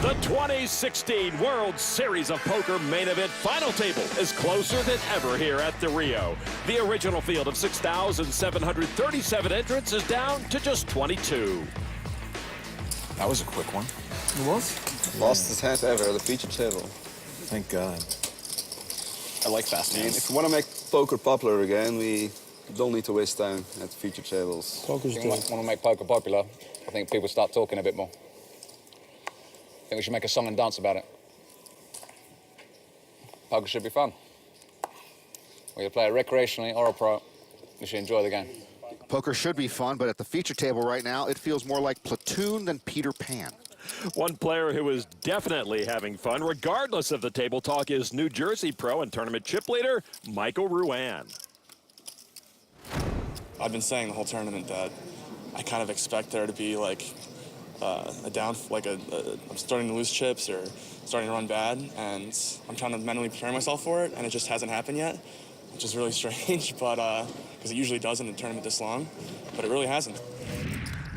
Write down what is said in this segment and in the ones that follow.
The 2016 World Series of Poker main event final table is closer than ever here at the Rio. The original field of 6,737 entrants is down to just 22. That was a quick one. It was? Fastest hand ever, the feature table. Thank God. I like fast If hands. we want to make poker popular again, we don't need to waste time at feature tables. Poker's If you want to make poker popular, I think people start talking a bit more. I think we should make a song and dance about it. Poker should be fun. Whether you play it recreationally or a pro, you should enjoy the game. Poker should be fun, but at the feature table right now, it feels more like Platoon than Peter Pan. One player who is definitely having fun, regardless of the table talk, is New Jersey pro and tournament chip leader, Michael Ruane. I've been saying the whole tournament that I kind of expect there to be like I'm starting to lose chips or starting to run bad, and I'm trying to mentally prepare myself for it, and it just hasn't happened yet, which is really strange, but because it usually does in a tournament this long, but it really hasn't.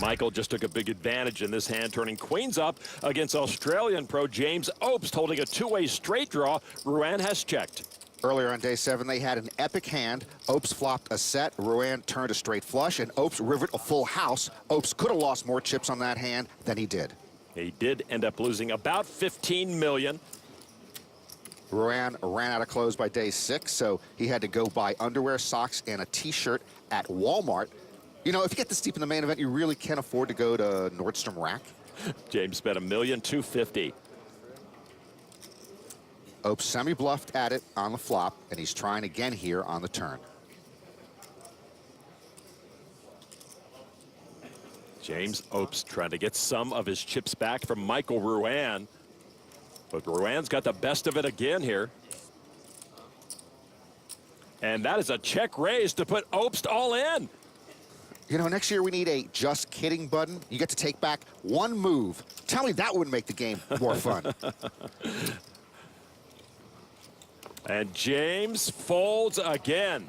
Michael just took a big advantage in this hand, turning queens up against Australian pro James Opes, holding a two-way straight draw. Ruane has checked. Earlier on day 7, they had an epic hand. Opes flopped a set, Ruane turned a straight flush, and Opes rivered a full house. Opes could have lost more chips on that hand than he did. He did end up losing about 15 million. Ruane ran out of clothes by day 6, so he had to go buy underwear, socks, and a T-shirt at Walmart. You know, if you get this deep in the main event, you really can't afford to go to Nordstrom Rack. James spent $1,250,000. Opes semi-bluffed at it on the flop, and he's trying again here on the turn. James Opes trying to get some of his chips back from Michael Ruane. But Ruane's got the best of it again here. And that is a check raise to put Opes all in. You know, next year we need a just kidding button. You get to take back one move. Tell me that wouldn't make the game more fun. And James folds again.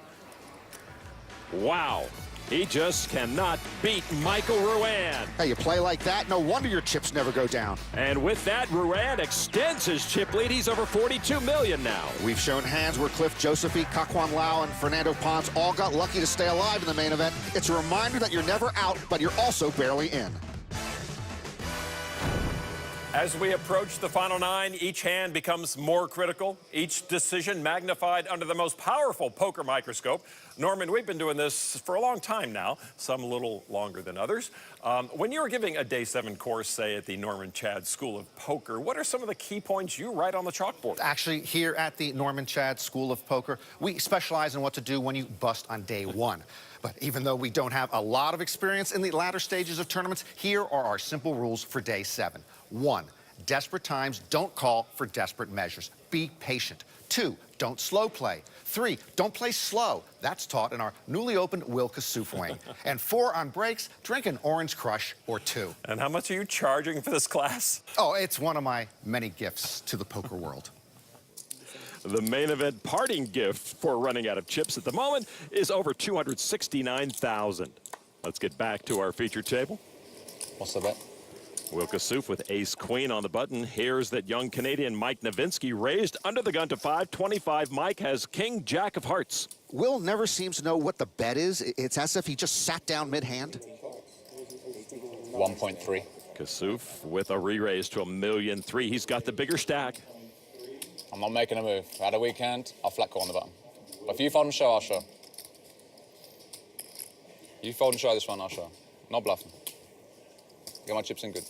Wow. He just cannot beat Michael Ruane. Hey, you play like that, no wonder your chips never go down. And with that, Ruane extends his chip lead. He's over 42 million now. We've shown hands where Cliff Josephy, Kaquan Lau, and Fernando Ponce all got lucky to stay alive in the main event. It's a reminder that you're never out, but you're also barely in. As we approach the final 9, each hand becomes more critical, each decision magnified under the most powerful poker microscope. Norman, we've been doing this for a long time now, some a little longer than others. When you were giving a day 7 course, say at the Norman Chad School of Poker, what are some of the key points you write on the chalkboard? Actually, here at the Norman Chad School of Poker, we specialize in what to do when you bust on day 1. But even though we don't have a lot of experience in the latter stages of tournaments, here are our simple rules for day 7. 1, desperate times don't call for desperate measures. Be patient. 2, don't slow play. 3, don't play slow. That's taught in our newly opened Will Kassouf wing. And 4, on breaks, drink an Orange Crush or 2. And how much are you charging for this class? Oh, it's one of my many gifts to the poker world. The main event parting gift for running out of chips at the moment is over $269,000. Let's get back to our feature table. What's the bet? Will Kassouf with ace-queen on the button. Here's that young Canadian Mike Nowitzki raised under the gun to 525. Mike has king-jack of hearts. Will never seems to know what the bet is. It's as if he just sat down mid-hand. 1.3. Kassouf with a re-raise to $1,000,003. He's got the bigger stack. I'm not making a move. At a weekend, I'll flat call on the button. But if you fold and show, I'll show. You fold and show this one, I'll show. Not bluffing. Get my chips in good.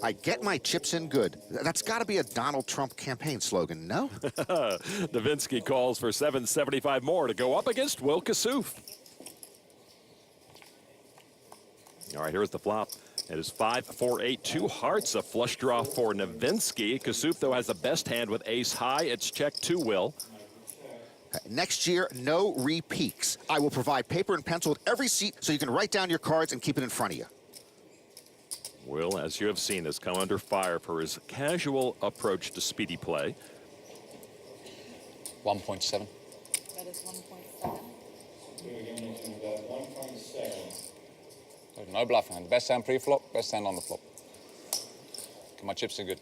I get my chips in good. That's got to be a Donald Trump campaign slogan, no? Nowitzki calls for $775 more to go up against Will Kassouf. All right, here's the flop. It is 5, 4, 8, 2 hearts, a flush draw for Nowitzki. Kassouf, though, has the best hand with ace high. It's check to Will. Next year, no repeats. I will provide paper and pencil at every seat so you can write down your cards and keep it in front of you. Will, as you have seen, has come under fire for his casual approach to speedy play. 1.7. That is 1.7. No bluffing. The best hand pre-flop, best hand on the flop. Get my chips in good.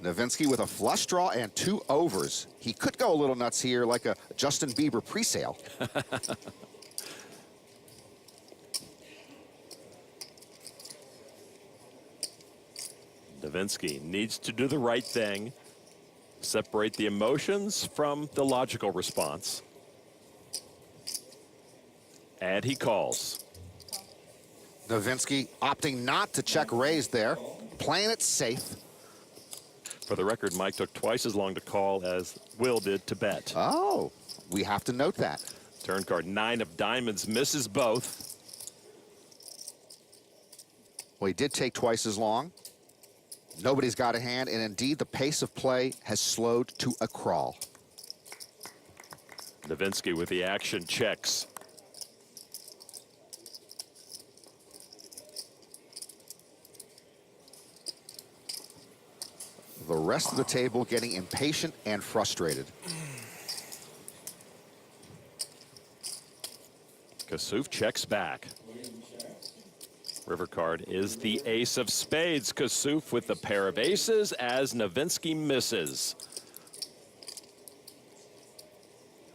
Nowitzki with a flush draw and 2 overs. He could go a little nuts here like a Justin Bieber presale. Nowitzki needs to do the right thing, separate the emotions from the logical response. And he calls. Nowitzki opting not to check raise there, playing it safe. For the record, Mike took twice as long to call as Will did to bet. Oh, we have to note that. Turn card 9 of diamonds misses both. Well, he did take twice as long. Nobody's got a hand, and indeed the pace of play has slowed to a crawl. Nowitzki with the action checks. The rest of the table getting impatient and frustrated. Kasuf checks back. River card is the ace of spades. Kasuf with the pair of aces as Nowitzki misses.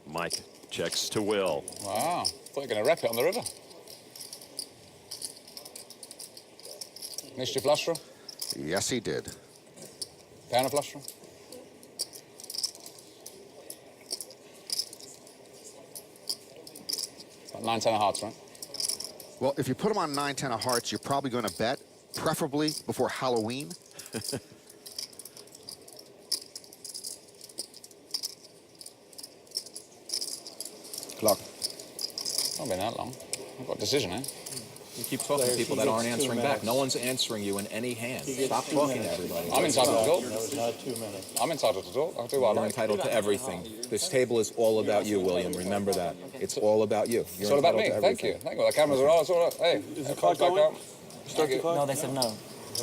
Mike checks to Will. Wow. Thought you were going to wrap it on the river. Missed your flush draw? Yes, he did. Down a flush draw? About 9, 10 of hearts, right? Well, if you put him on 9, 10 of hearts, you're probably going to bet, preferably before Halloween. Clock. Not been that long. I've got a decision, eh? You keep talking to people that aren't answering back. No one's answering you in any hand. Stop talking to everybody. I'm entitled to talk. No, it's not 2 minutes. I'm entitled to talk. I'll do what I You're like. entitled to everything. This table is all about you, William. Remember that. It's all about you. You're It's all about me. entitled to Thank you. everything. Thank you. The cameras are on. It's all right. Hey. Is the clock going? Start the clock? No, they said no.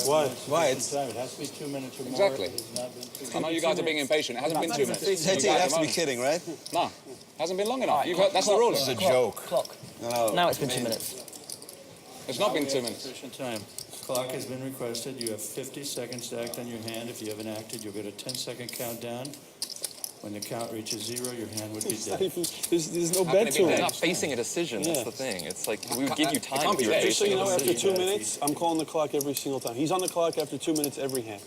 Why? Why? It has to be 2 minutes or more. Exactly. It's not been 2 I know you guys are being impatient. It hasn't been 2 minutes. You have to be kidding, right? No. Hasn't been long enough. You've heard, that's the rule. This is a joke. Clock. No. Now it's been 2 minutes. It's not been 2 minutes. Sufficient time. Clock has been requested. You have 50 seconds to act on your hand. If you haven't acted, you'll get a 10-second countdown. When the count reaches 0, your hand would be dead. There's no How can bet it to be it. dead? You're not facing a decision. That's the thing. It's like we would give you time. can't be dead. Just So you know, after decision. 2 minutes, I'm calling the clock every single time. He's on the clock after 2 minutes every hand.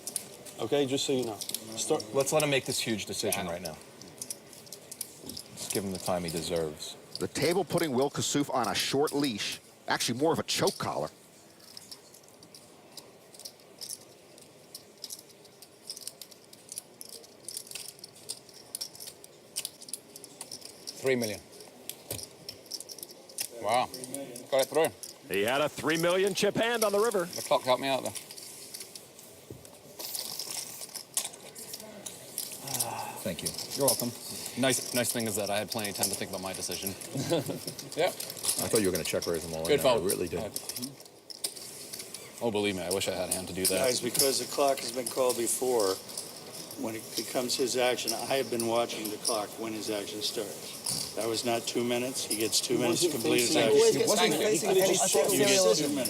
Okay, just so you know. Start. Let's let him make this huge decision right now. Let's give him the time he deserves. The table putting Will Kasuf on a short leash, actually more of a choke collar. $3 million. Wow. Got it through. He had a $3 million chip hand on the river. The clock helped me out there. Thank you. You're welcome. Nice thing is that I had plenty of time to think about my decision. Yeah. I thought you were going to check raise them all. Good in there. I fold. really did. Oh, believe me, I wish I had a hand to do that. Guys, because the clock has been called before, when it becomes his action, I have been watching the clock when his action starts. That was not 2 minutes. He gets 2 minutes to complete his action.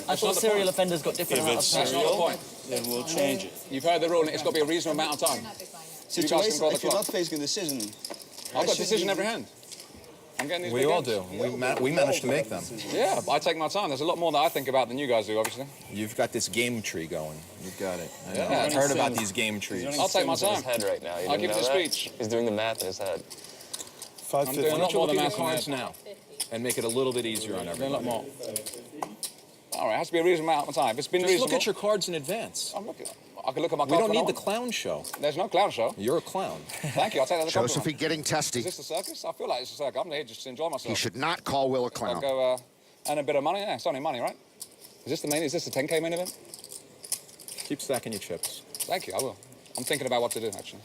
I thought serial offenders got different If amounts it's of time. That's not the point. Then we'll change it. You've heard the rule. It's got to be a reasonable amount of time. You guys can call the If you're clock. not facing a decision, I've got a decision every hand. I'm getting these We big all hands. do. We managed to make them. Yeah, I take my time. There's a lot more that I think about than you guys do, obviously. You've got this game tree going. You've got it. I know. Yeah. I've heard about these game trees. I'll take my In his time. head right now. You I'll didn't give you know the that? speech. He's doing the math in his head. I'm doing a Why lot don't you more look than at your math cards now and make it a little bit easier on I'm doing a lot everybody? more. All right, it has to be a reasonable amount of time. If it's been Just reasonable, look at your cards in advance. I'm looking. I can look at my We card don't for need an the hour. clown show. There's no clown show. You're a clown. Thank you. I'll take that as a Josephine compliment. getting testy. Is this a circus? I feel like it's a circus. I'm here just to enjoy myself. He should not call Will a I'll clown. go earn a bit of money. Yeah, it's only money, right? Is this the 10K main event? Keep stacking your chips. Thank you. I will. I'm thinking about what to do actually.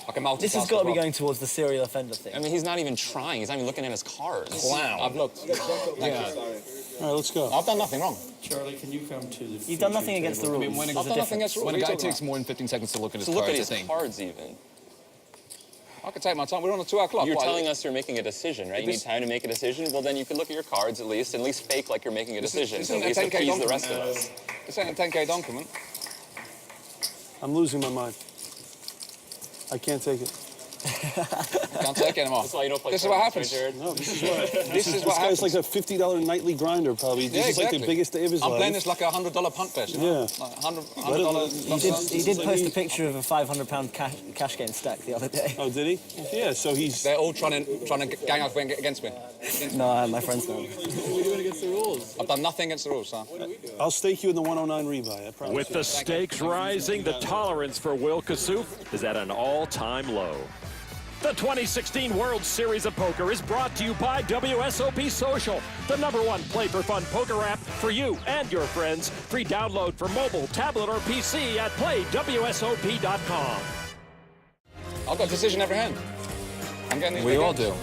I can multitask. This has as got to be well. going towards the serial offender thing. I mean, he's not even trying. He's not even looking at his cards. Clown. I've looked. Thank you. All right, let's go. I've done nothing wrong. Charlie, can you come to the You've done nothing against the rules. when There's I've a done nothing difference. against rules. When What a are you guy talking takes more than 15 seconds to look at his Oh, cards, look at I his think. cards even. I could take my time. We're on a 2 o'clock. You're Why? telling us you're making a decision, right? You need This- time to make a decision. Well, then you can look at your cards at least fake like you're making a decision. This So at isn't least a 10K appease the document. rest of us. This ain't a 10K document. I'm losing my mind. I can't take it. Can't take it anymore. That's why you don't play This is what tournaments, happens. right, Jared? No, this is what This is what guy's happens. like a $50 nightly grinder, probably. This Yeah, is like exactly. the biggest day of his I'm life. playing this like a $100 punt fest. You know? Yeah. Like $100 He did post a picture of a £500 cash game stack the other day. Oh, did he? Yeah, so he's... They're all trying to gang up against me. No, my friends don't. I've done nothing against the rules, so. I'll stake you in the 109 rebuy, I promise. With the stakes rising, the tolerance for Will Kassouf is at an all-time low. The 2016 World Series of Poker is brought to you by WSOP Social, the #1 play-for-fun poker app for you and your friends. Free download for mobile, tablet, or PC at playwsop.com. I've got a decision every hand. I'm getting these We big all games.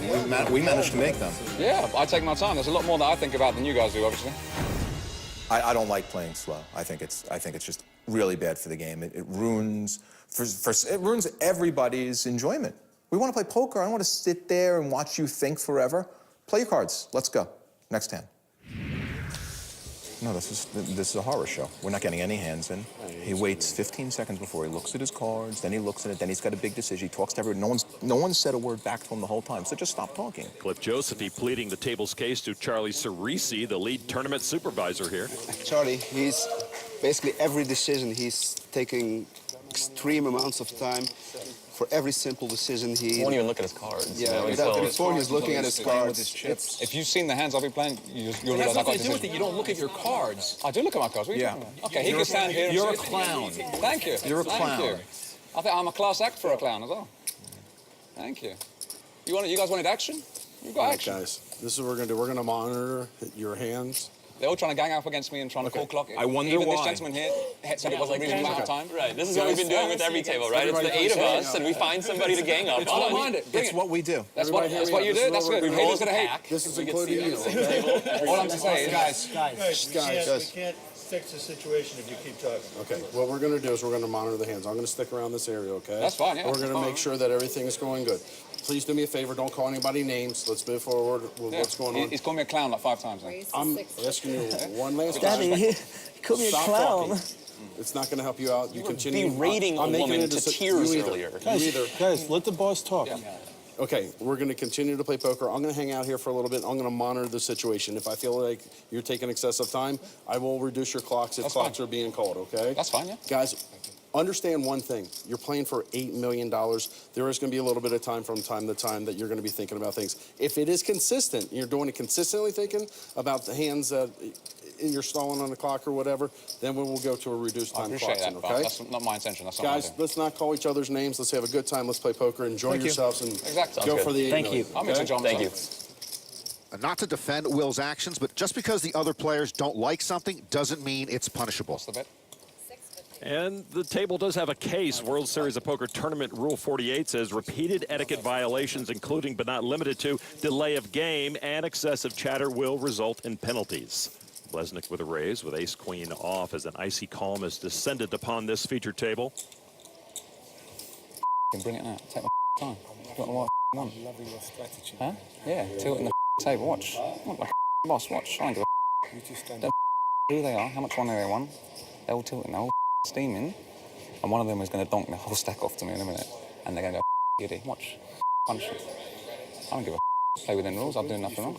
do. We managed to make them. Yeah, I take my time. There's a lot more that I think about than you guys do, obviously. I don't like playing slow. I think it's just really bad for the game. It ruins it ruins everybody's enjoyment. We want to play poker. I don't want to sit there and watch you think forever. Play your cards. Let's go. Next hand. No, this is a horror show. We're not getting any hands in. He waits 15 seconds before he looks at his cards, then he looks at it, then he's got a big decision. He talks to everyone. No one's said a word back to him the whole time, so just stop talking. Cliff Josephy pleading the table's case to Charlie Cerisi, the lead tournament supervisor here. Charlie, he's basically every decision he's taking extreme amounts of time. For every simple decision, He won't even look at his cards. Yeah, before he's looking at his cards. If you've seen the hands I'll be playing, you'll It realize has I've got nothing to do with it. decision. You don't look at your cards. I do look at my cards. What are you talking about? Okay, he can stand here. and You're a sit. clown. Thank you. You're a Thank clown. you. I think I'm a class act for a clown as well. Thank you. You guys wanted action? You got All right, action. guys, this is what we're going to do. We're going to monitor your hands. They're all trying to gang up against me and trying to call clock. I wonder Even why. this gentleman here said it wasn't a reasonable amount of time. Right, this is what we've been doing with every table, right? It's the 8 of us, and we find somebody to gang up It's all on. behind it. Bring It's it. what we do. That's what you do. That's good. Haters gonna hate. This is including you. All I'm saying is, guys. Guys, we can't fix the situation if you keep talking. okay, what we're going to do is we're going to monitor the hands. I'm going to stick around this area, okay? That's fine, yeah. We're going to Fine. make sure that everything is going good. Please do me a favor. Don't call anybody names. Let's move forward with what's going on. He's called me a clown like 5 times now. I'm asking you one last Daddy, question. he called me a Stop clown. talking. It's not going to help you out. You continue. berating a I'm making woman a to deci- tears you either. earlier. You either. Guys, let the boss talk. Okay, we're going to continue to play poker. I'm going to hang out here for a little bit. I'm going to monitor the situation. If I feel like you're taking excessive time, I will reduce your clocks if That's clocks fine. are being called, okay? That's fine, yeah. Guys, understand one thing. You're playing for $8 million. There is going to be a little bit of time from time to time that you're going to be thinking about things. If it is consistent, you're doing it consistently thinking about the hands that you're stalling on the clock or whatever, then we will go to a reduced I time appreciate clock, that, but okay? that's not my intention. That's not Guys, what I do. let's not call each other's names. Let's have a good time. Let's play poker. Enjoy yourselves and Exactly. go Sounds for good. the 8 Thank million, you. I'll mix okay? it, John. Thank you. Not to defend Will's actions, but just because the other players don't like something doesn't mean it's punishable. What's the bet? And the table does have a case. World Series of Poker Tournament Rule 48 says repeated etiquette violations, including but not limited to delay of game and excessive chatter, will result in penalties. Blesnik with a raise with ace-queen off as an icy calm has descended upon this feature table. You can bring it out. Take my time. Got what I want. Huh? Yeah, tilt in the table. Watch. I'm like a boss. Watch. I don't give a don't who they are, how much money they won. They're all tilting. They're all steaming. And one of them is going to donk the whole stack off to me in a minute. And they're going to go giddy. Watch. Punch it. I don't give a play within the rules. I'm doing nothing wrong.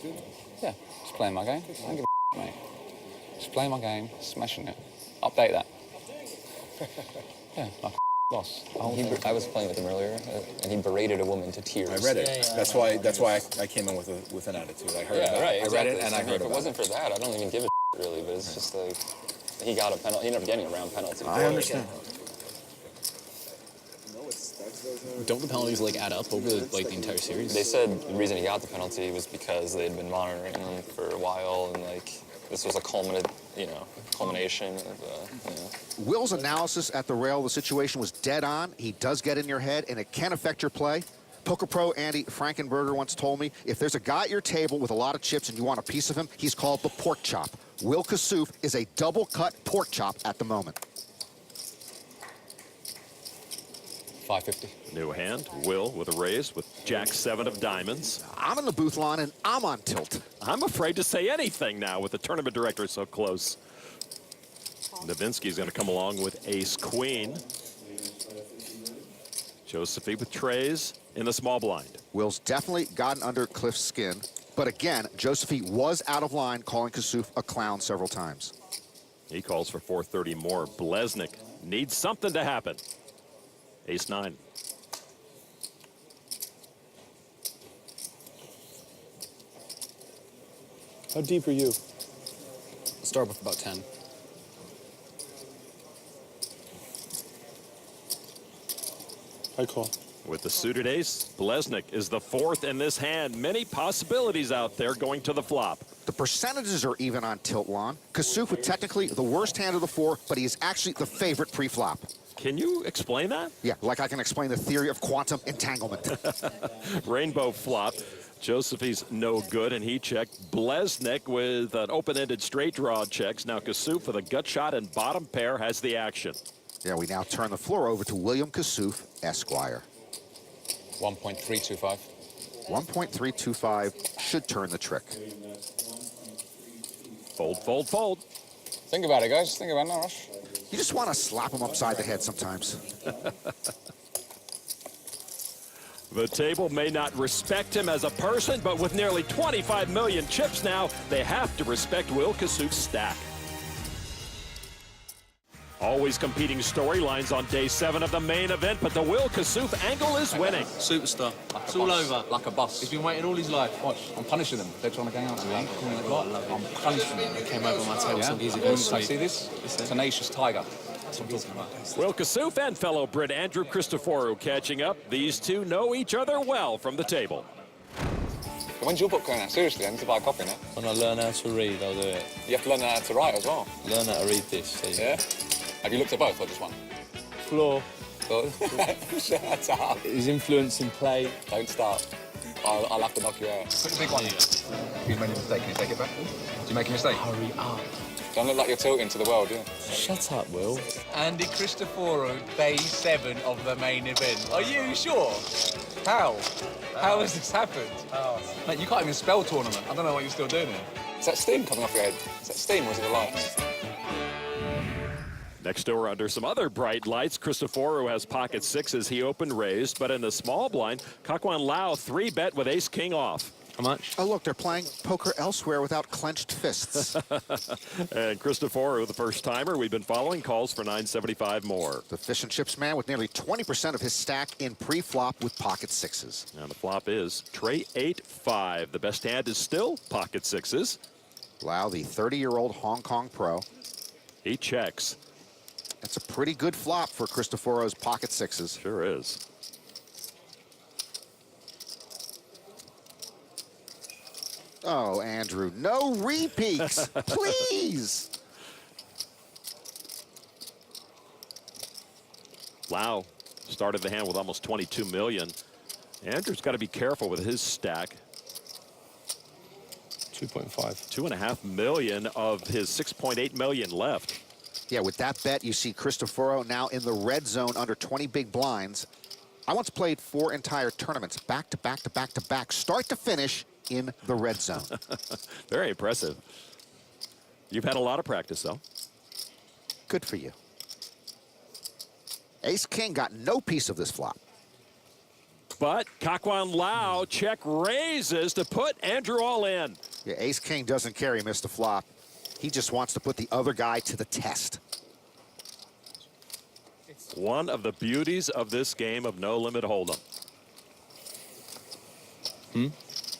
Yeah, just playing my game. I don't give a mate. Just playing my game, smashing it. Update that. Yeah, like a boss. I was playing with him earlier, and he berated a woman to tears. I read it. That's why I came in with an attitude. I heard Yeah, about right. it. Exactly. I read it and I So, heard if it about wasn't for that, I don't even give a really. But it's just like he got a penalty. He ended up getting a round penalty. I understand. Don't the penalties like add up over like the entire series? They said the reason he got the penalty was because they had been monitoring him for a while, and like this was a culmination of, Will's analysis at the rail of the situation was dead on. He does get in your head, and it can affect your play. Poker pro Andy Frankenberger once told me, if there's a guy at your table with a lot of chips and you want a piece of him, he's called the pork chop. Will Kassouf is a double-cut pork chop at the moment. 550. New hand, Will with a raise with Jack-7 of diamonds. I'm in the booth line, and I'm on tilt. I'm afraid to say anything now with the tournament director so close. Novinsky's going to come along with ace-queen. Josephine with trays in the small blind. Will's definitely gotten under Cliff's skin, but again, Josephine was out of line, calling Kassouf a clown several times. He calls for 430 more. Blesnik needs something to happen. Ace-9. How deep are you? Start with about 10. I call. With the suited ace, Blesnik is the fourth in this hand. Many possibilities out there going to the flop. The percentages are even on Tiltlon. Kassouf with technically the worst hand of the four, but he is actually the favorite pre-flop. Can you explain that? Yeah, like I can explain the theory of quantum entanglement. Rainbow flop. Josephine's no good, and he checked. Blesnik with an open-ended straight draw checks. Now Kassouf with a gut shot and bottom pair has the action. Yeah, we now turn the floor over to William Kassouf, Esquire. 1.325. 1.325 should turn the trick. Fold, fold, fold. Think about it, guys. Think about it, no rush. You just want to slap him upside the head sometimes. The table may not respect him as a person, but with nearly 25 million chips now, they have to respect Will Kassouf's stack. Always competing storylines on day 7 of the main event, but the Will Kassouf angle is winning. Superstar. Like It's a all boss. over. Like a boss. He's been waiting all his life. Watch, I'm punishing them. They're trying to gang out to me. I'm punishing them. He came over my table Yeah? some years ago. See this? Tenacious tiger. That's what I'm talking about. Will Kassouf and fellow Brit Andrew Christoforou catching up. These two know each other well from the table. When's your book going out? Seriously, I need to buy a copy now. When I learn how to read, I'll do it. You have to learn how to write as well. Learn how to read this. Yeah? Have you looked at both or just one? Floor. Shut up. His influence in play. Don't start. I'll have to knock you out. Put the big one in. If you made a mistake, can you take it back? Did you make a mistake? Hurry up. Don't look like you're tilting to the world, do you? Shut up, Will. Andy Christoforou, day 7 of the main event. Are you sure? How? How has this happened? Mate, you can't even spell tournament. I don't know what you're still doing here. Is that steam coming off your head? Is that steam or is it the lights? Next door under some other bright lights, Christoforou has pocket sixes. He opened raised, but in the small blind, Kak-Wan Lau 3-bet with ace-king off. How much? Oh, look, they're playing poker elsewhere without clenched fists. And Christoforou, the first-timer we've been following, calls for 975 more. The fish and chips man with nearly 20% of his stack in pre-flop with pocket sixes. Now the flop is tray 8-5. The best hand is still pocket sixes. Lau, the 30-year-old Hong Kong pro. He checks. That's a pretty good flop for Christoforou's pocket sixes. Sure is. Oh, Andrew, no repeats, please. Lau started the hand with almost 22 million. Andrew's got to be careful with his stack. 2.5. 2.5 million of his 6.8 million left. Yeah, with that bet, you see Christoforou now in the red zone under 20 big blinds. I once played 4 entire tournaments, back to back to back to back, start to finish in the red zone. Very impressive. You've had a lot of practice, though. Good for you. Ace-King got no piece of this flop. But Kak-Wan Lau check raises to put Andrew all in. Yeah, Ace-King doesn't care he missed a flop. He just wants to put the other guy to the test. One of the beauties of this game of No Limit Hold'em.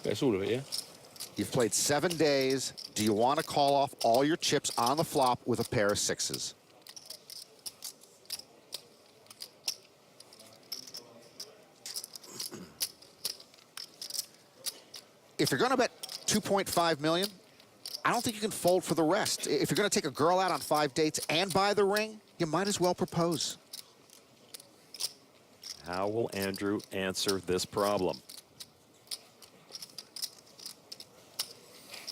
That's all of it, yeah? You've played 7 days. Do you want to call off all your chips on the flop with a pair of sixes? If you're going to bet 2.5 million, I don't think you can fold for the rest. If you're going to take a girl out on 5 dates and buy the ring, you might as well propose. How will Andrew answer this problem?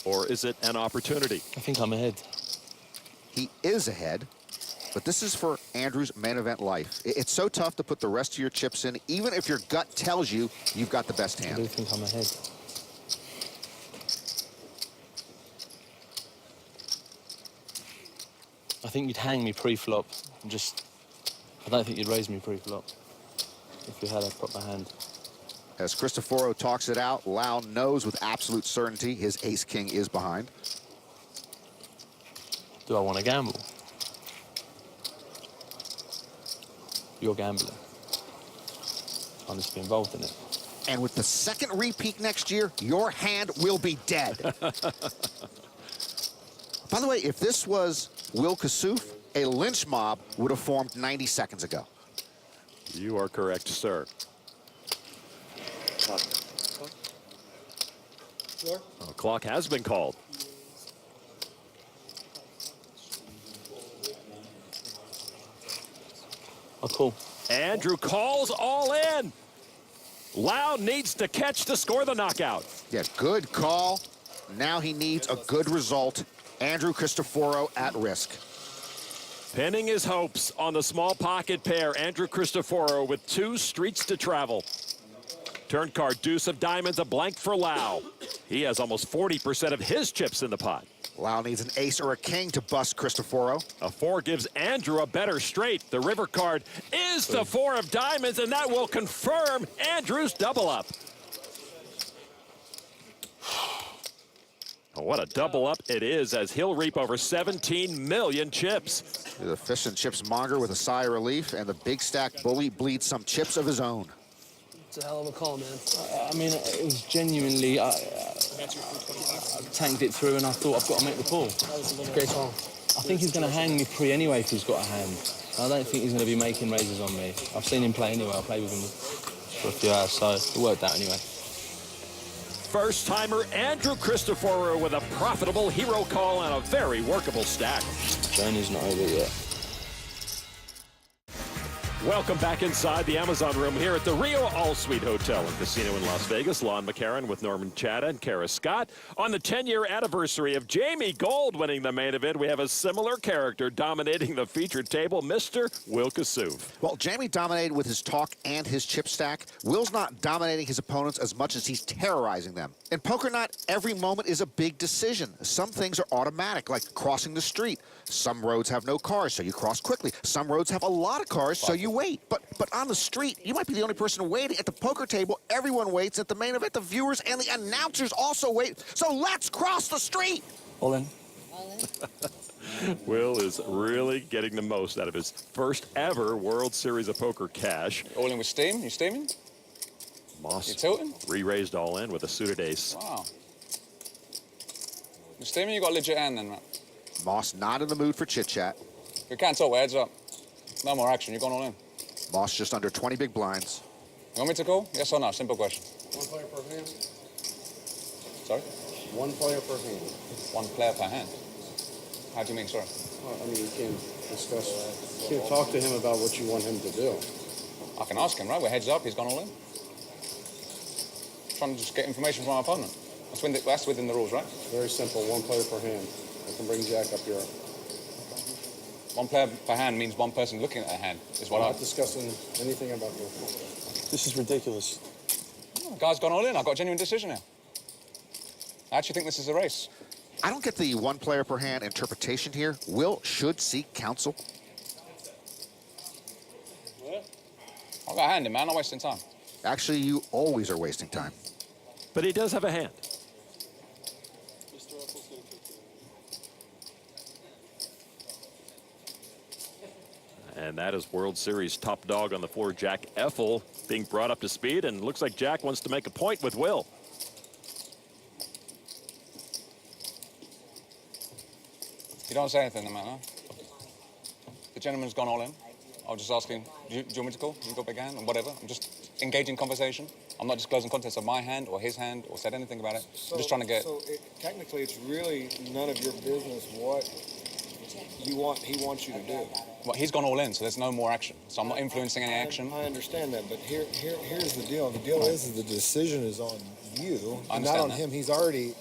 Or is it an opportunity? I think I'm ahead. He is ahead, but this is for Andrew's main event life. It's so tough to put the rest of your chips in, even if your gut tells you you've got the best I hand. do think I'm ahead. I think you'd hang me pre-flop and just... I don't think you'd raise me pre-flop. if you had a proper hand. As Cristoforo talks it out, Lau knows with absolute certainty his ace-king is behind. Do I want to gamble? You're gambling. I'll just be involved in it. And with the second repeat next year, your hand will be dead. By the way, if this was Will Kassouf, a lynch mob would have formed 90 seconds ago. You are correct, sir. Clock has been called. Oh, cool. Andrew calls all in. Lau needs to catch to score the knockout. Yeah, good call. Now he needs a good result. Andrew Cristoforo at risk. Pinning his hopes on the small pocket pair, Andrew Cristoforo with 2 streets to travel. Turn card, deuce of diamonds, a blank for Lau. He has almost 40% of his chips in the pot. Lau needs an ace or a king to bust Cristoforo. A 4 gives Andrew a better straight. The river card is the 4 of diamonds, and that will confirm Andrew's double up. What a double up it is, as he'll reap over 17 million chips. The fish and chips monger with a sigh of relief, and the big stack bully bleeds some chips of his own. It's a hell of a call, man. I mean, it was genuinely, I tanked it through and I thought I've got to make the call. It's a great call. I think he's going to hang me pre anyway if he's got a hand. I don't think he's going to be making raises on me. I've seen him play anyway. I played with him for a few hours, so it worked out anyway. First-timer Andrew Cristoforo with a profitable hero call and a very workable stack. Journey's not over yet. Welcome back inside the Amazon room here at the Rio All Suite Hotel and Casino in Las Vegas. Lon McCarron with Norman Chada and Kara Scott. On the 10-year anniversary of Jamie Gold winning the main event, we have a similar character dominating the featured table, Mr. Will Kassouf. Well, Jamie dominated with his talk and his chip stack. Will's not dominating his opponents as much as he's terrorizing them. In poker, not every moment is a big decision. Some things are automatic, like crossing the street. Some roads have no cars, so you cross quickly. Some roads have a lot of cars, so you wait. But on the street, you might be the only person waiting. At the poker table, everyone waits. At the main event, the viewers and the announcers also wait. So let's cross the street. All in. Will is really getting the most out of his first ever World Series of Poker cash. All in with steam? You steaming? Moss You tilting? re-raised all in with a suited ace. Wow. You steaming? You got a legit hand then, Matt. Moss not in the mood for chit-chat. We can't talk, heads up. No more action. You're going all in. Moss just under 20 big blinds. You want me to call? Yes or no? Simple question. One player per hand? Sorry? One player per hand. One player per hand. How do you mean, sorry? Well, I mean, you can't discuss, you can't talk to him about what you want him to do. I can ask him, right? We're heads up. He's gone all in. Trying to just get information from our opponent. That's within the rules, right? Very simple. One player per hand. I can bring Jack up here. One player per hand means one person looking at a hand, is what We're I... not discussing anything about this. This is ridiculous. The guy's gone all in. I've got a genuine decision here. I actually think this is a race. I don't get the one player per hand interpretation here. Will should seek counsel. I've got a hand in, man. I'm not wasting time. Actually, you always are wasting time. But he does have a hand. And that is World Series top dog on the floor, Jack Effel, being brought up to speed. And looks like Jack wants to make a point with Will. You don't say anything, man, huh? The gentleman's gone all in. I was just asking, do you want me to call? You got big hand or whatever? I'm just engaging conversation. I'm not disclosing contents of my hand or his hand or said anything about it. I'm just trying to get... Technically, it's really none of your business what he wants you to do. Well, he's gone all in, so there's no more action. So I'm not influencing any action. I understand that, but here's the deal. The deal is the decision is on you, I not on understand that. him. He's already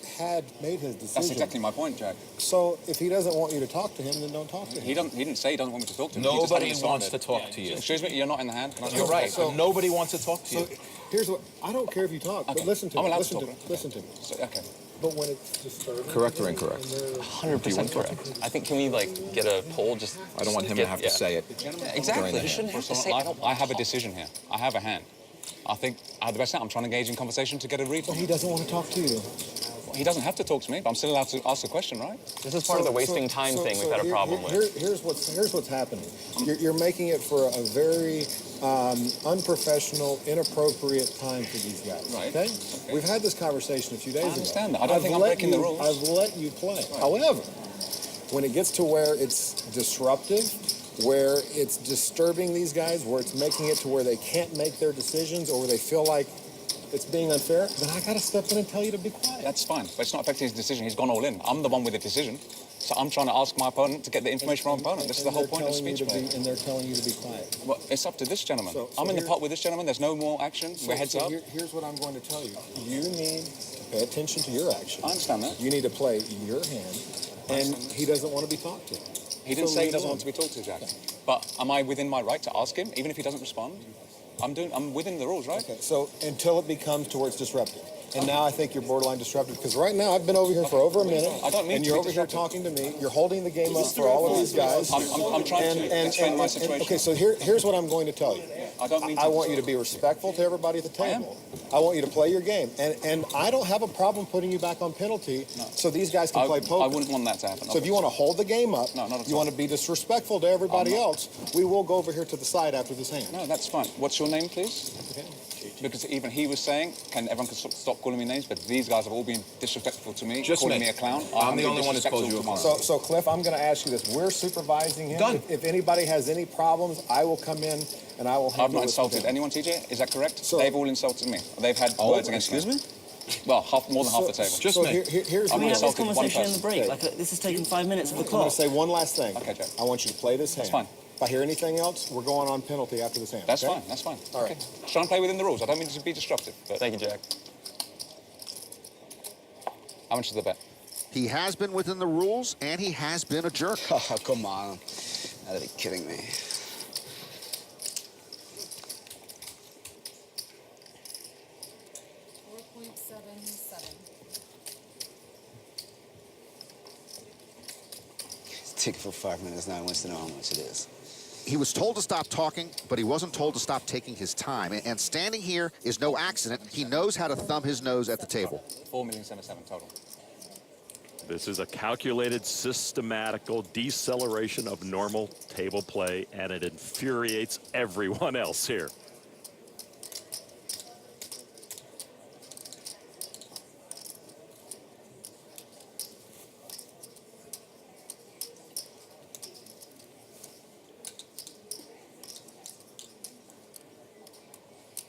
made his decision. That's exactly my point, Jack. So if he doesn't want you to talk to him, then don't talk to him. He didn't say he doesn't want me to talk to him. Nobody wants to talk to you. Excuse me, you're not in the hand. You're right. So- Nobody wants to talk to you. So here's what I don't care if you talk, but Okay. listen to I'm me. allowed to Listen to talk. me. Listen to me. So, okay. But when it's disturbing. Correct or incorrect? 100% correct. I think, can we like get a poll? Just I don't want him to have to say it. Yeah, exactly. You shouldn't have to say. I have a decision here. I have a hand. I think I have the best hand. I'm trying to engage in conversation to get a read. But he doesn't want to talk to you. He doesn't have to talk to me, but I'm still allowed to ask a question, right? This is part of the wasting time thing we've had a problem with. Here's what's happening. You're making it for a very unprofessional, inappropriate time for these guys. Right. Okay? We've had this conversation a few days ago. I understand that. I don't think I'm breaking the rules. I've let you play. However, when it gets to where it's disruptive, where it's disturbing these guys, where it's making it to where they can't make their decisions or where they feel like it's being unfair, then I gotta step in and tell you to be quiet. That's fine, but it's not affecting his decision. He's gone all in. I'm the one with the decision. So I'm trying to ask my opponent to get the information from my opponent. This is the whole point of speech. And they're telling you to be quiet. Well, it's up to this gentleman. So I'm in the pot with this gentleman. There's no more action. We're heads up. Here's what I'm going to tell you. You need to pay attention to your actions. I understand that. You need to play your hand, and he doesn't want to be talked to. He didn't say he doesn't want to be talked to, Jack. But am I within my right to ask him, even if he doesn't respond? I'm within the rules, right? Okay, so until it becomes towards disruptive. And now I think you're borderline disruptive, because right now I've been over here for over a minute, I don't mean and to you're be over here disruptive. talking to me. You're holding the game up for all of these guys. I'm trying to explain my situation. Okay, so here's what I'm going to tell you. I don't mean to. I want you to be respectful to everybody at the table. I want you to play your game, and I don't have a problem putting you back on penalty, so these guys can play poker. I wouldn't want that to happen. So if you want to hold the game up, No, not at you all. want to be disrespectful to everybody else, we will go over here to the side after this hand. No, that's fine. What's your name, please? Okay. Because even he was saying, everyone can stop calling me names, but these guys have all been disrespectful to me, Just calling me. me a clown. I'm the been only one that's called you a disrespectful clown. to So Cliff, I'm going to ask you this. We're supervising him. Done. If anybody has any problems, I will come in and I will handle I've not this with insulted him. anyone, TJ. Is that correct? So- They've all insulted me. They've had words against me. Well, more than half the table. So here's Can we have this insulted one conversation in the person. break? Like, this is taking 5 minutes of the I'm going clock. to say one last thing. Okay, Jack. I want you to play this hand. That's fine. If I hear anything else, we're going on penalty after this hand. That's okay? fine. That's fine. All right. Okay. Try and play within the rules. I don't mean to be destructive. But Thank you, Jack. how much is the bet? He has been within the rules, and he has been a jerk. Oh, come on. Gotta be kidding me. Take it for 5 minutes now. He wants to know how much it is. He was told to stop talking, but he wasn't told to stop taking his time. And standing here is no accident. He knows how to thumb his nose at the table. 4,077 total. This is a calculated, systematical deceleration of normal table play, and it infuriates everyone else here.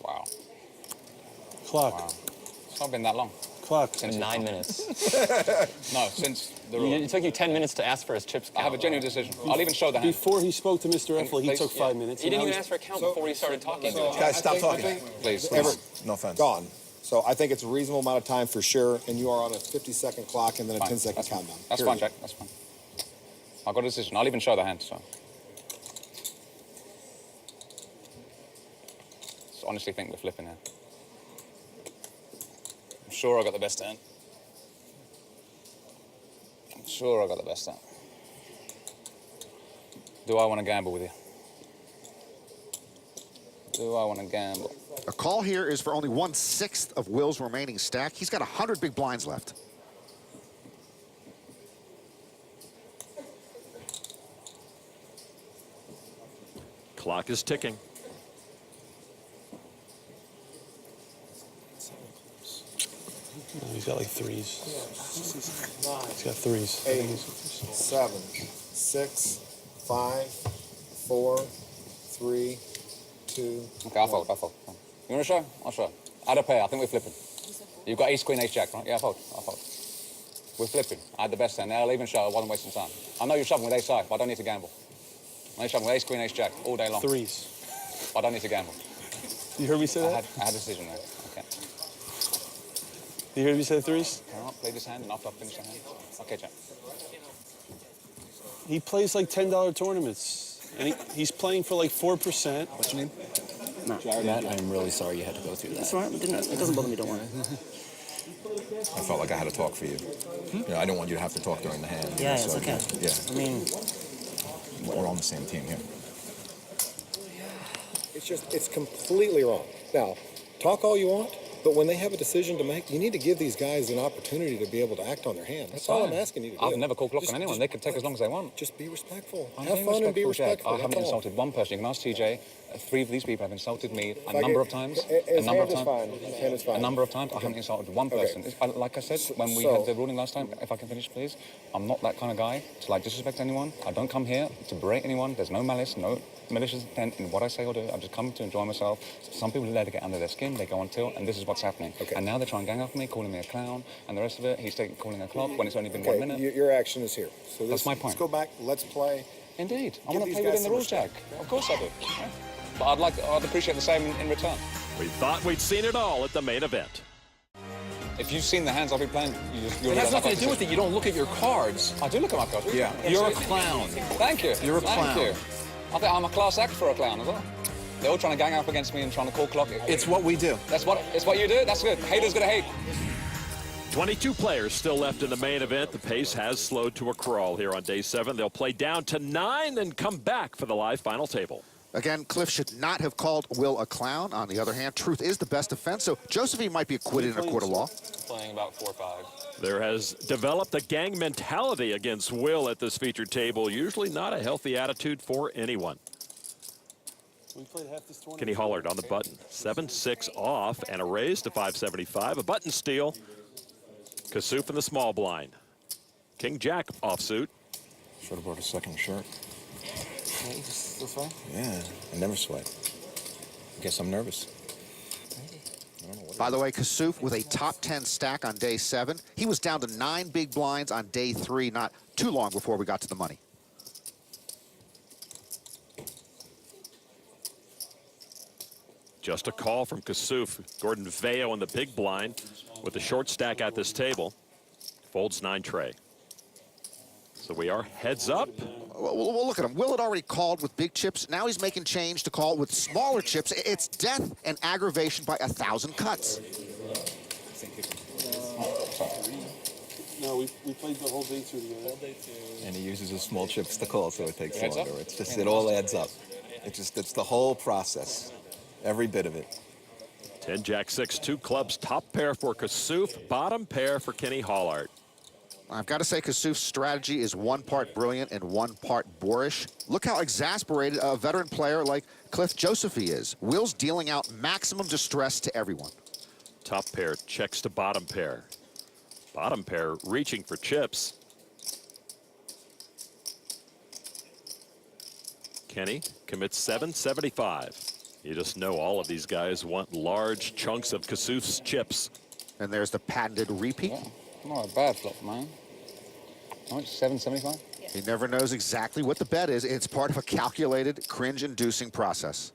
Wow. Clock. Wow. It's not been that long. Clock. Since 9 minutes. No, since the rule. It took you 10 minutes to ask for his chips. I have a genuine decision. I'll even show the hand. Before he spoke to Mr. Effel, he Please, took 5 minutes. He didn't and even now ask for a count before he started talking. Guys, stop talking. Please. No offense. Gone. So I think it's a reasonable amount of time for sure, and you are on a 50-second clock and then a Fine. 10-second That's fine. countdown. That's Period. fine, Jack. That's fine. I've got a decision. I'll even show the hand, so. I honestly think we're flipping here. I'm sure I got the best hand. I'm sure I got the best hand. Do I want to gamble with you? Do I want to gamble? A call here is for only 1/6 of Will's remaining stack. He's got 100 big blinds left. Clock is ticking. He's got like threes. He's got threes. 8, 7, 6, 5, 4, 3, 2. Okay, I'll fold. You want to show? I'll show. Add a pair. I think we're flipping. You've got ace, queen, ace, jack, right? Yeah, I'll fold. We're flipping. I had the best hand. I'll even show. I wasn't wasting time. I know you're shoving with ace high, but I don't need to gamble. I'm shoving with ace, queen, ace, jack all day long. Threes. But I don't need to gamble. You heard me say that? I had a decision there. Okay. You heard me say threes? All right, play this hand, and after I finish the hand. Okay, Jack. He plays like $10 tournaments, and he's playing for like 4%. What's your name? No. Matt, I'm really sorry you had to go through that. That's all right. It doesn't bother me, don't worry. I felt like I had to talk for you. You know, I don't want you to have to talk during the hand. Yeah, so, it's okay. Yeah. I mean, We're on the same team here. It's completely wrong. Now, talk all you want, but when they have a decision to make, you need to give these guys an opportunity to be able to act on their hand. That's all I'm asking you to do. I've never called clock on anyone. They can take as long as they want. Just be respectful. I'm Have being fun and be respectful, Jack. respectful. I haven't That's all. insulted one person. You can ask TJ. 3 of these people have insulted me a Like number it- of times. his A number of hand is times. fine. His hand is fine. A number of times. I haven't insulted one Okay. person. Like I said, when we So- had the ruling last time, if I can finish, please. I'm not that kind of guy to like disrespect anyone. I don't come here to berate anyone. There's no malice, no malicious intent in what I say or do. I just come to enjoy myself. Some people let it get under their skin. They go on tilt, and this is what's happening. Okay. And now they're trying to gang up on me, calling me a clown, and the rest of it. He's calling a clock when it's only been Okay, 1 minute. your action is here. So That's my point. Let's go back. Let's play. Indeed. I Give want to these play guys within the some rules, Jack. respect. Of course I do. Yeah. But I'd appreciate the same in return. We thought we'd seen it all at the main event. If you've seen the hands I'll be playing, It has nothing to do with it. You don't look at your cards. I do look at my cards. Yeah. You're a clown. Thank you. You're a Thank clown. you. I think I'm a class act for a clown as well. They're all trying to gang up against me and trying to call clock. It's what we do. It's what you do. That's good. Haters gonna hate. 22 players still left in the main event. The pace has slowed to a crawl here on day 7. They'll play down to 9 and come back for the live final table. Again, Cliff should not have called Will a clown. On the other hand, truth is the best defense, so Josephine might be acquitted in a court of law. Playing about 4-5. There has developed a gang mentality against Will at this featured table. Usually not a healthy attitude for anyone. Kenny Hollard on the button. 7-6 off and a raise to 575. A button steal. Kassouf in the small blind. King Jack offsuit. Should have brought a second shirt. This way? Yeah, I never sweat. I guess I'm nervous. By the way, Kassouf with a top 10 stack on day 7. He was down to 9 big blinds on day 3, not too long before we got to the money. Just a call from Kassouf. Gordon Veo in the big blind with the short stack at this table. Folds 9 tray. So we are heads up. Well, look at him. Will had already called with big chips. Now he's making change to call with smaller chips. It's death and aggravation by 1,000 cuts. No, we played the whole day two together. And he uses his small chips to call, so it takes It adds longer. up? It's just, it all adds up. It's the whole process. Every bit of it. 10 Jack 6, 2 clubs, top pair for Kassouf, bottom pair for Kenny Hollard. I've got to say, Kassouf's strategy is 1 part brilliant and 1 part boorish. Look how exasperated a veteran player like Cliff Josephine is. Will's dealing out maximum distress to everyone. Top pair checks to bottom pair. Bottom pair reaching for chips. Kenny commits 775. You just know all of these guys want large chunks of Kassouf's chips. And there's the patented repeat. Yeah. Not a bad flop, man. How much? 775? He never knows exactly what the bet is. It's part of a calculated, cringe-inducing process.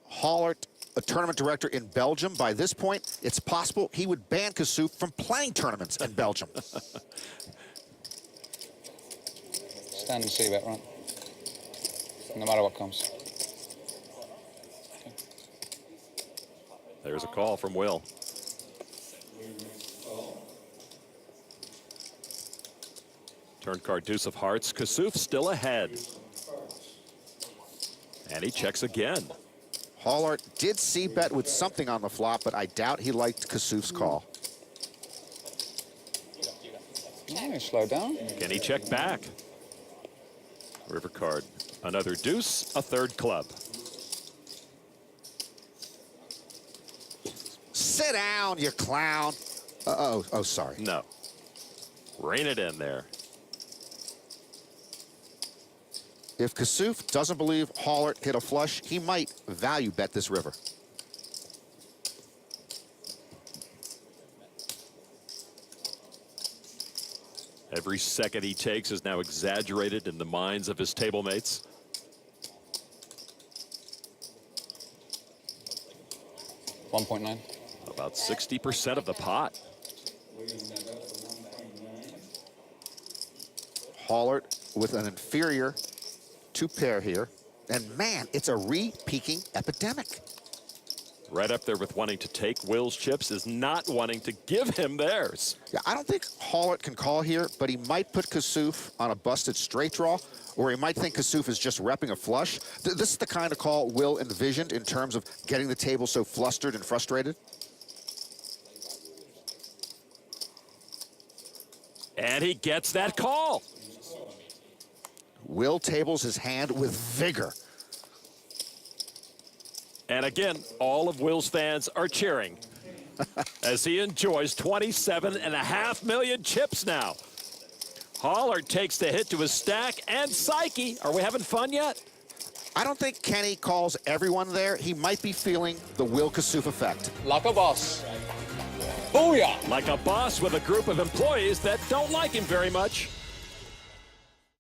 Hollard, a tournament director in Belgium. By this point, it's possible he would ban Kassouf from playing tournaments in Belgium. Stand and see bet, right? No matter what comes. There's a call from Will. Turn card deuce of hearts. Kassouf still ahead. And he checks again. Hollard did see bet with something on the flop, but I doubt he liked Kassouf's call. Yeah, slow down. Can he check back? River card. Another deuce, a third club. Sit down, you clown. Oh, sorry. No. Rein it in there. If Kassouf doesn't believe Hollard hit a flush, he might value bet this river. Every second he takes is now exaggerated in the minds of his table mates. $1.9. About 60% of the pot. Hollard with an inferior 2 pair here. And man, it's a re-peaking epidemic. Right up there with wanting to take Will's chips is not wanting to give him theirs. Yeah, I don't think Hollert can call here, but he might put Kassouf on a busted straight draw, or he might think Kassouf is just repping a flush. This is the kind of call Will envisioned in terms of getting the table so flustered and frustrated. And he gets that call. Will tables his hand with vigor. And again, all of Will's fans are cheering as he enjoys 27.5 million chips now. Hollert takes the hit to his stack and psyche. Are we having fun yet? I don't think Kenny calls everyone there. He might be feeling the Will Kassouf effect. Like a boss. Booyah! Like a boss with a group of employees that don't like him very much.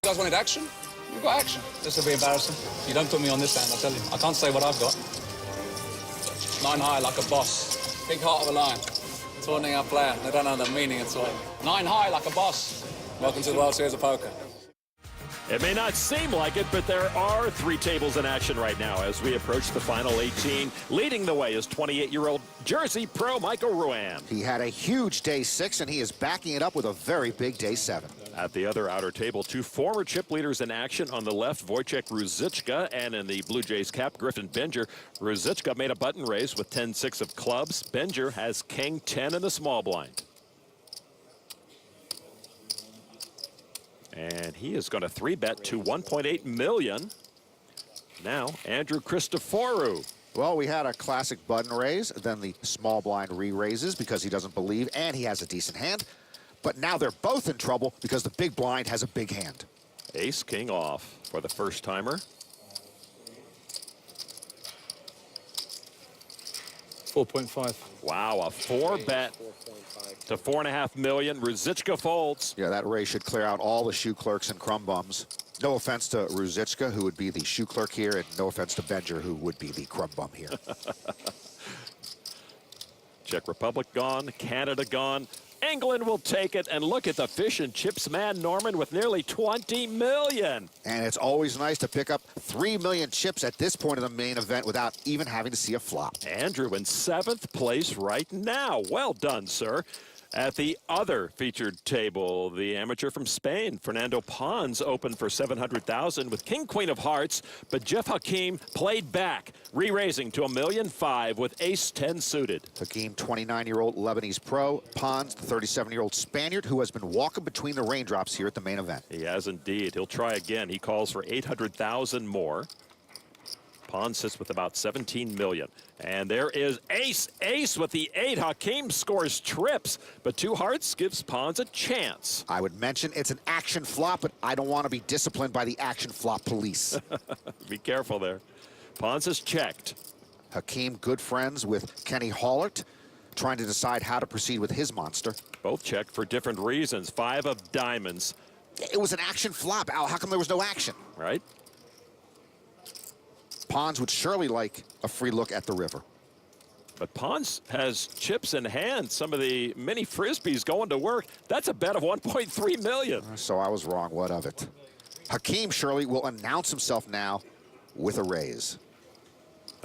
You guys wanted action? You've got action. This will be embarrassing. You don't put me on this hand, I tell you. I can't say what I've got. 9 high like a boss. Big heart of a lion. Taunting our player. They don't know the meaning at all. 9 high like a boss. Welcome to the World Series of Poker. It may not seem like it, but there are 3 tables in action right now as we approach the final 18. Leading the way is 28-year-old Jersey pro Michael Ruan. He had a huge day 6, and he is backing it up with a very big day 7. At the other outer table, 2 former chip leaders in action. On the left, Wojciech Ruzicka, and in the Blue Jays cap, Griffin Benger. Ruzicka made a button raise with 10-6 of clubs. Benger has king 10 in the small blind. And he is going to 3-bet to 1.8 million. Now, Andrew Christoforou. Well, we had a classic button raise, then the small blind re-raises because he doesn't believe, and he has a decent hand. But now they're both in trouble because the big blind has a big hand. Ace king off for the first timer. 4.5. Wow, a 4-bet to 4.5 million. Ruzicka folds. Yeah, that raise should clear out all the shoe clerks and crumb bums. No offense to Ruzicka, who would be the shoe clerk here, and no offense to Benger, who would be the crumb bum here. Czech Republic gone, Canada gone. England will take it, and look at the fish and chips man, Norman, with nearly 20 million. And it's always nice to pick up 3 million chips at this point of the main event without even having to see a flop. Andrew in 7th place right now. Well done, sir. At the other featured table, the amateur from Spain, Fernando Pons, opened for 700,000 with King Queen of Hearts, but Jeff Hakim played back, re-raising to $1.5 million with Ace 10 suited. Hakim, 29-year-old Lebanese pro. Pons, the 37-year-old Spaniard, who has been walking between the raindrops here at the main event. He has indeed. He'll try again. He calls for 800,000 more. Pons sits with about 17 million. And there is ace with the 8. Hakim scores trips, but 2 hearts gives Pons a chance. I would mention it's an action flop, but I don't want to be disciplined by the action flop police. Be careful there. Pons has checked. Hakim, good friends with Kenny Hollert, trying to decide how to proceed with his monster. Both checked for different reasons. 5 of diamonds. It was an action flop, Al. How come there was no action? Right. Pons would surely like a free look at the river. But Pons has chips in hand. Some of the mini Frisbees going to work. That's a bet of 1.3 million. So I was wrong. What of it? Hakim surely will announce himself now with a raise.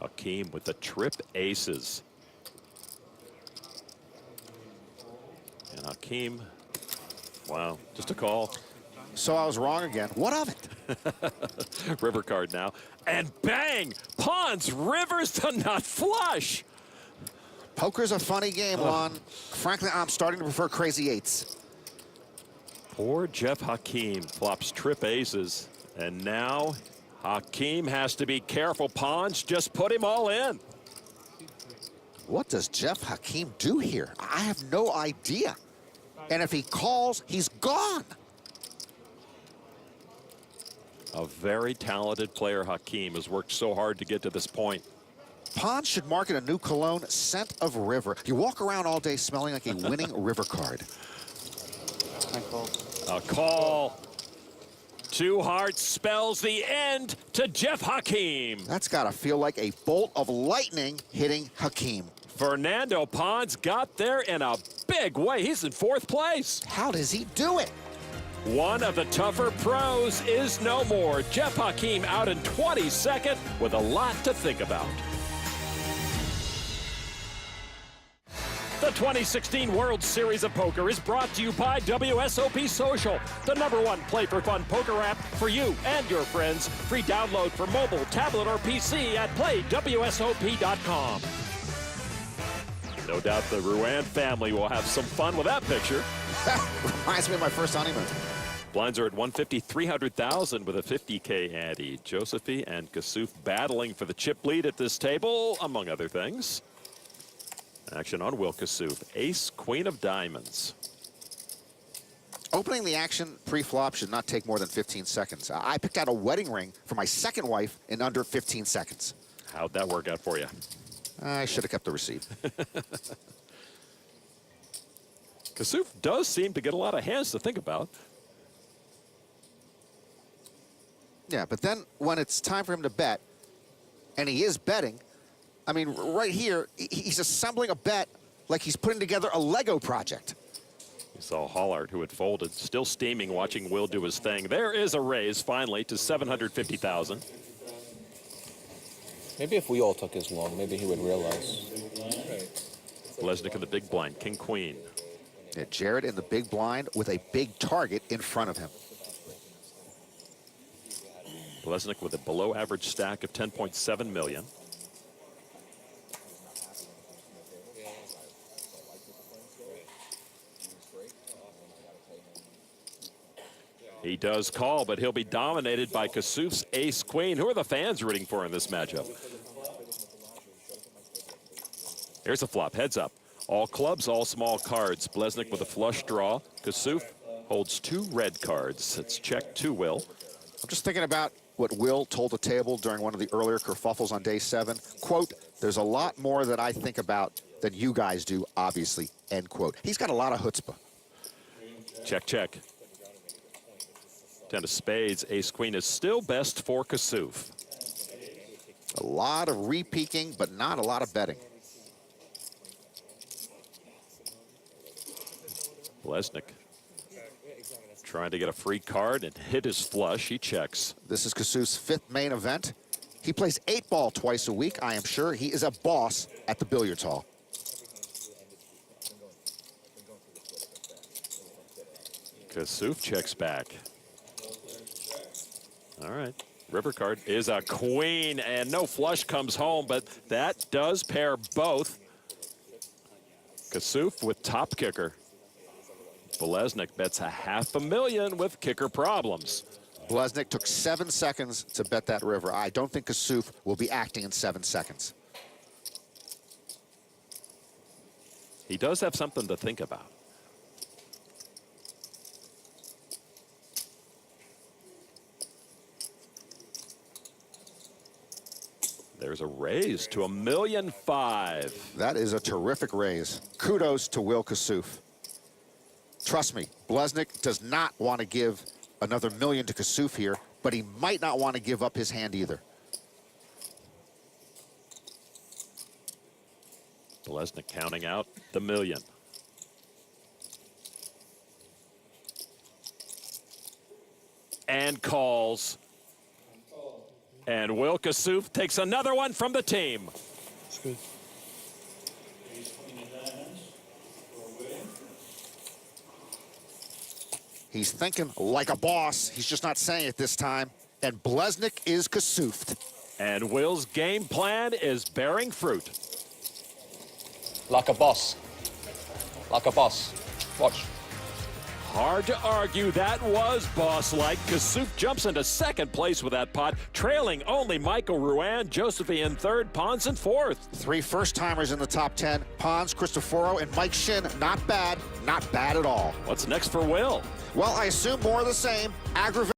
Hakim with the trip aces. And Hakim, wow, just a call. So I was wrong again. What of it? River card now. And bang! Pons rivers to nut flush. Poker's a funny game, Lon. Frankly, I'm starting to prefer crazy 8s. Poor Jeff Hakim flops trip aces. And now Hakim has to be careful. Pons just put him all in. What does Jeff Hakim do here? I have no idea. And if he calls, he's gone. A very talented player, Hakim, has worked so hard to get to this point. Pons should market a new cologne, Scent of River. You walk around all day smelling like a winning river card. A call. 2 hearts spells the end to Jeff Hakim. That's got to feel like a bolt of lightning hitting Hakim. Fernando Pons got there in a big way. He's in 4th place. How does he do it? One of the tougher pros is no more. Jeff Hakim out in 22nd with a lot to think about. The 2016 World Series of Poker is brought to you by WSOP Social, the #1 play-for-fun poker app for you and your friends. Free download for mobile, tablet, or PC at playwsop.com. No doubt the Ruan family will have some fun with that picture. Reminds me of my first honeymoon. Blinds are at 150, 300,000 with a 50K ante. Josephy and Kassouf battling for the chip lead at this table, among other things. Action on Will Kassouf. Ace, queen of diamonds. Opening the action pre-flop should not take more than 15 seconds. I picked out a wedding ring for my second wife in under 15 seconds. How'd that work out for you? I should have kept the receipt. Kassouf does seem to get a lot of hands to think about. Yeah, but then when it's time for him to bet, and he is betting, I mean, right here, he's assembling a bet like he's putting together a Lego project. You saw Hollard, who had folded, still steaming, watching Will do his thing. There is a raise, finally, to 750,000. Maybe if we all took as long, maybe he would realize. Blesnik in the big blind, king, queen. Yeah, Jared in the big blind with a big target in front of him. Blesnik with a below-average stack of 10.7 million. He does call, but he'll be dominated by Kassouf's ace-queen. Who are the fans rooting for in this matchup? Here's a flop, heads up. All clubs, all small cards. Blesnik with a flush draw. Kassouf holds 2 red cards. It's check to Will. I'm just thinking about what Will told the table during one of the earlier kerfuffles on day 7. Quote, there's a lot more that I think about than you guys do, obviously, end quote. He's got a lot of chutzpah. Check, check. 10 of spades, ace-queen is still best for Kassouf. A lot of re-peeking, but not a lot of betting. Blesnik trying to get a free card and hit his flush. He checks. This is Kassouf's 5th main event. He plays 8-ball twice a week. I am sure he is a boss at the billiards hall. Kassouf checks back. All right. River card is a queen, and no flush comes home, but that does pair both. Kassouf with top kicker. Blesnik bets $500,000 with kicker problems. Blesnik took 7 seconds to bet that river. I don't think Kassouf will be acting in 7 seconds. He does have something to think about. There's a raise to $1.5 million. That is a terrific raise. Kudos to Will Kassouf. Trust me, Blesnik does not want to give another $1 million to Kassouf here, but he might not want to give up his hand either. Blesnik counting out the $1 million. And calls. And Will Kassouf takes another one from the team. He's thinking like a boss. He's just not saying it this time. And Blesnik is Kassoufed. And Will's game plan is bearing fruit. Like a boss. Like a boss. Watch. Hard to argue that was boss-like. Kassouf jumps into 2nd place with that pot, trailing only Michael Ruan, Josephy in 3rd, Pons in 4th. 3 first-timers in the top 10. Pons, Cristoforo, and Mike Shin. Not bad at all. What's next for Will? Well, I assume more of the same. Aggravating.